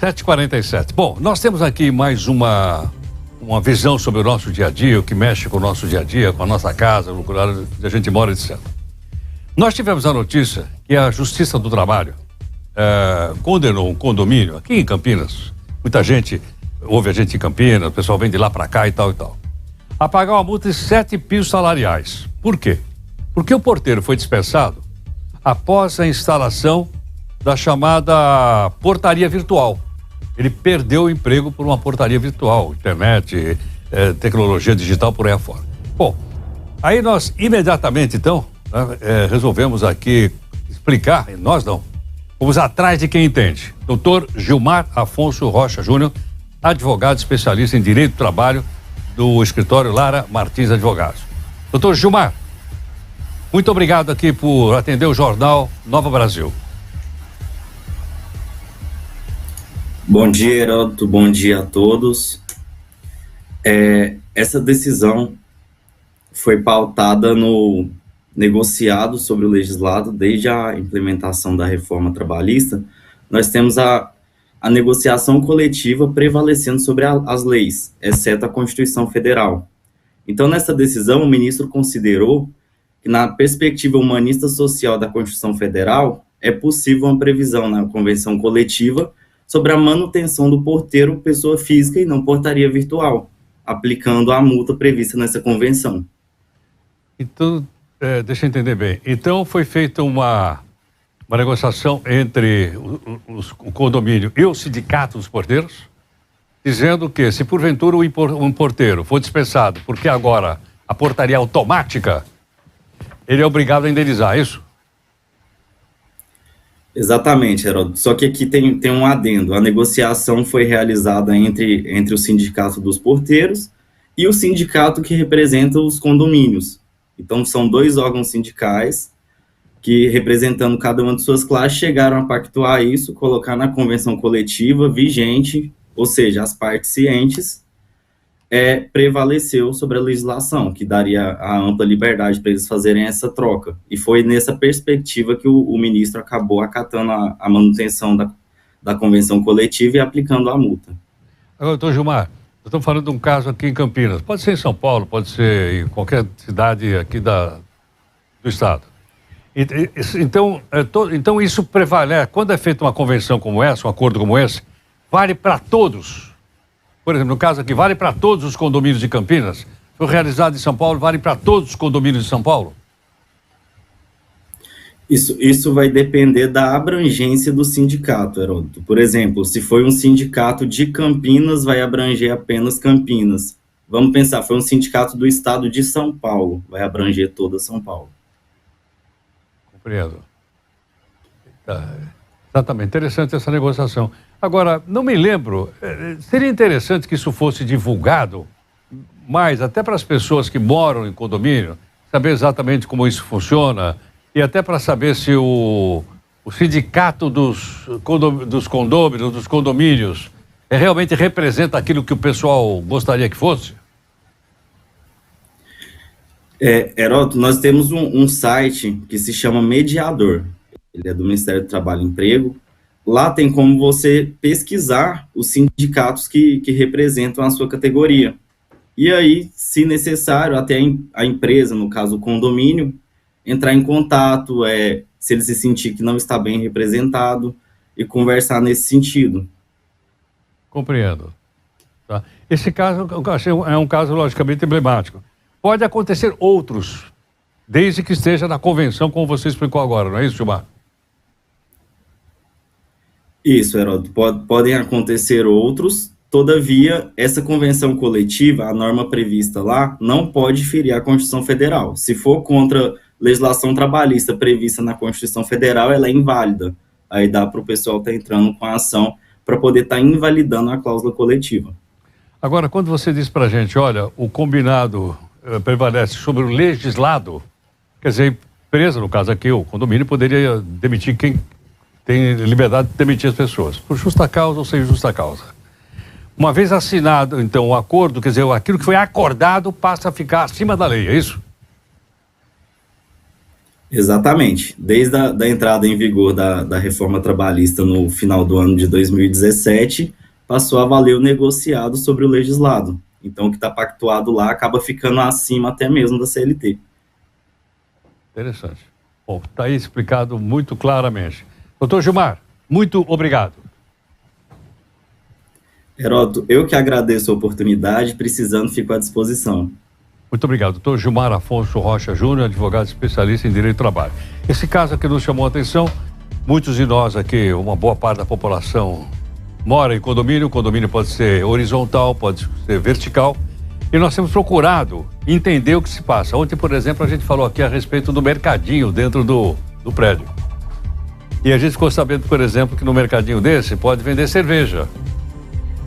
7h47. Bom, nós temos aqui mais uma visão sobre o nosso dia a dia, o que mexe com o nosso dia a dia, com a nossa casa, o lugar onde a gente mora, etc. Nós tivemos a notícia que a Justiça do Trabalho condenou um condomínio aqui em Campinas. Muita gente, ouve a gente em Campinas, o pessoal vem de lá para cá e tal, a pagar uma multa de 7 pisos salariais. Por quê? Porque o porteiro foi dispensado após a instalação da chamada portaria virtual. Ele perdeu o emprego por uma portaria virtual, internet, tecnologia digital, por aí afora. Bom, aí nós imediatamente, então, resolvemos aqui explicar, nós não, vamos atrás de quem entende. Dr. Gilmar Afonso Rocha Júnior, advogado especialista em Direito do Trabalho do escritório Lara Martins Advogados. Dr. Gilmar, muito obrigado aqui por atender o jornal Nova Brasil. Bom dia, Heródoto. Bom dia a todos. Essa decisão foi pautada no negociado sobre o legislado desde a implementação da reforma trabalhista. Nós temos a negociação coletiva prevalecendo sobre as leis, exceto a Constituição Federal. Então, nessa decisão, o ministro considerou que, na perspectiva humanista social da Constituição Federal, é possível uma previsão na convenção coletiva sobre a manutenção do porteiro pessoa física e não portaria virtual, aplicando a multa prevista nessa convenção. Então, deixa eu entender bem. Então, foi feita uma negociação entre o condomínio e o sindicato dos porteiros, dizendo que se porventura um porteiro for dispensado, porque agora a portaria é automática, ele é obrigado a indenizar, é isso? Exatamente, Heródoto. Só que aqui tem um adendo. A negociação foi realizada entre o sindicato dos porteiros e o sindicato que representa os condomínios. Então, são dois órgãos sindicais que, representando cada uma de suas classes, chegaram a pactuar isso, colocar na convenção coletiva vigente, ou seja, as partes cientes, prevaleceu sobre a legislação, que daria a ampla liberdade para eles fazerem essa troca. E foi nessa perspectiva que o ministro acabou acatando a manutenção da convenção coletiva e aplicando a multa. Agora, doutor Gilmar, nós estamos falando de um caso aqui em Campinas. Pode ser em São Paulo, pode ser em qualquer cidade aqui do estado. Então isso prevalece. Quando é feita uma convenção como essa, um acordo como esse, vale para todos. Por exemplo, no caso aqui, vale para todos os condomínios de Campinas? Foi realizado em São Paulo, vale para todos os condomínios de São Paulo? Isso vai depender da abrangência do sindicato, Heródoto. Por exemplo, se foi um sindicato de Campinas, vai abranger apenas Campinas. Vamos pensar, foi um sindicato do estado de São Paulo, vai abranger toda São Paulo. Compreendo. Exatamente, interessante essa negociação. Agora, não me lembro, seria interessante que isso fosse divulgado mais, até para as pessoas que moram em condomínio, saber exatamente como isso funciona, e até para saber se o sindicato dos condomínios, realmente representa aquilo que o pessoal gostaria que fosse? Heródoto, nós temos um site que se chama Mediador. Ele é do Ministério do Trabalho e Emprego. Lá tem como você pesquisar os sindicatos que representam a sua categoria. E aí, se necessário, até a empresa, no caso o condomínio, entrar em contato, se ele se sentir que não está bem representado, e conversar nesse sentido. Compreendo. Tá. Esse caso, eu achei, é um caso logicamente emblemático. Pode acontecer outros, desde que esteja na convenção, como você explicou agora, não é isso, Gilmar? Isso, Heródoto. Podem acontecer outros, todavia, essa convenção coletiva, a norma prevista lá, não pode ferir a Constituição Federal. Se for contra legislação trabalhista prevista na Constituição Federal, ela é inválida. Aí dá para o pessoal estar entrando com a ação para poder estar invalidando a cláusula coletiva. Agora, quando você diz para a gente, olha, o combinado prevalece sobre o legislado, quer dizer, a empresa, no caso aqui, o condomínio, poderia demitir quem tem liberdade de demitir as pessoas, por justa causa ou sem justa causa. Uma vez assinado, então, o acordo, quer dizer, aquilo que foi acordado passa a ficar acima da lei, é isso? Exatamente. Desde a da entrada em vigor da reforma trabalhista no final do ano de 2017, passou a valer o negociado sobre o legislado. Então, o que está pactuado lá acaba ficando acima até mesmo da CLT. Interessante. Bom, está aí explicado muito claramente. Doutor Gilmar, muito obrigado. Heródoto, eu que agradeço a oportunidade, precisando, fico à disposição. Muito obrigado. Doutor Gilmar Afonso Rocha Júnior, advogado especialista em direito do trabalho. Esse caso aqui nos chamou a atenção. Muitos de nós aqui, uma boa parte da população, mora em condomínio. O condomínio pode ser horizontal, pode ser vertical. E nós temos procurado entender o que se passa. Ontem, por exemplo, a gente falou aqui a respeito do mercadinho dentro do prédio. E a gente ficou sabendo, por exemplo, que no mercadinho desse pode vender cerveja.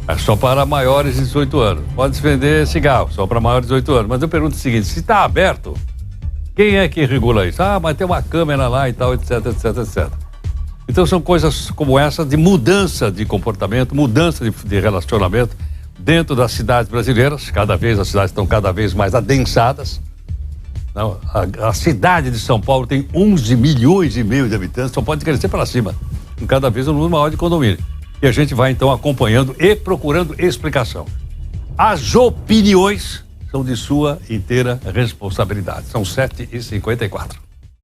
É só para maiores de 18 anos. Pode se vender cigarro, só para maiores de 18 anos. Mas eu pergunto o seguinte, se está aberto, quem é que regula isso? Ah, mas tem uma câmera lá e tal, etc, etc, etc. Então são coisas como essa de mudança de comportamento, mudança de relacionamento dentro das cidades brasileiras. Cada vez as cidades estão cada vez mais adensadas. Não, a cidade de São Paulo tem 11 milhões e meio de habitantes, só pode crescer para cima. Com cada vez um número maior de condomínio. E a gente vai então acompanhando e procurando explicação. As opiniões são de sua inteira responsabilidade. São 7h54.